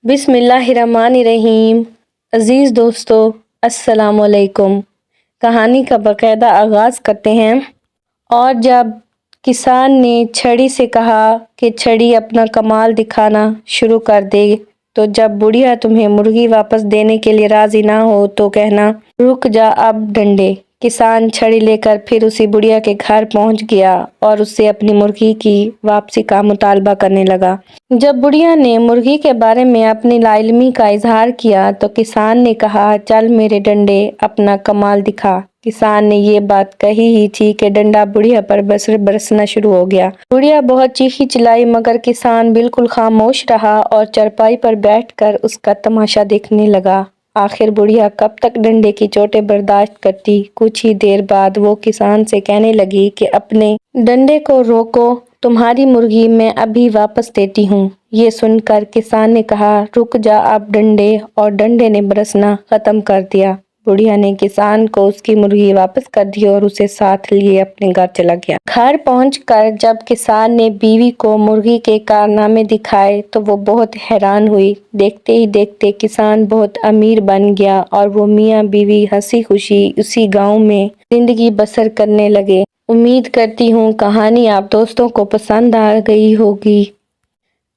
بسم اللہ الرحمن الرحیم۔ عزیز دوستو، السلام علیکم۔ کہانی کا باقاعدہ آغاز کرتے ہیں۔ اور جب کسان نے چھڑی سے کہا کہ چھڑی اپنا کمال دکھانا شروع کر دے، تو جب بڑھیا تمہیں مرغی واپس دینے کے لیے راضی نہ ہو تو کہنا، رک جا اب ڈنڈے۔ کسان چھڑی لے کر پھر اسی بڑھیا کے گھر پہنچ گیا اور اس سے اپنی مرغی کی واپسی کا مطالبہ کرنے لگا۔ جب بڑھیا نے مرغی کے بارے میں اپنی لا علمی کا اظہار کیا تو کسان نے کہا، چل میرے ڈنڈے اپنا کمال دکھا۔ کسان نے یہ بات کہی ہی تھی کہ ڈنڈا بڑھیا پر برسنا شروع ہو گیا۔ بڑھیا بہت چیخی چلائی مگر کسان بالکل خاموش رہا اور چارپائی پر بیٹھ کر اس کا تماشا دیکھنے لگا۔ آخر بڑھیا کب تک ڈنڈے کی چوٹیں برداشت کرتی۔ کچھ ہی دیر بعد وہ کسان سے کہنے لگی کہ اپنے ڈنڈے کو روکو، تمہاری مرغی میں ابھی واپس دیتی ہوں۔ یہ سن کر کسان نے کہا، رک جا اب ڈنڈے، اور ڈنڈے نے برسنا ختم کر دیا۔ بڑھیا نے کسان کو اس کی مرغی واپس کر دی اور اسے ساتھ لیے اپنے گھر چلا گیا۔ گھر پہنچ کر جب کسان نے بیوی کو مرغی کے کارنامے دکھائے تو وہ بہت حیران ہوئی۔ دیکھتے ہی دیکھتے کسان بہت امیر بن گیا اور وہ میاں بیوی ہنسی خوشی اسی گاؤں میں زندگی بسر کرنے لگے۔ امید کرتی ہوں کہانی آپ دوستوں کو پسند آ گئی ہوگی۔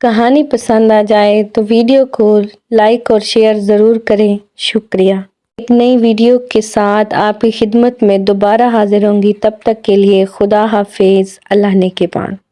کہانی پسند آ جائے تو ویڈیو کو لائک اور شیئر ضرور کریں۔ شکریہ۔ ایک نئی ویڈیو کے ساتھ آپ کی خدمت میں دوبارہ حاضر ہوں گی۔ تب تک کے لیے خدا حافظ۔ اللہ نگہبان۔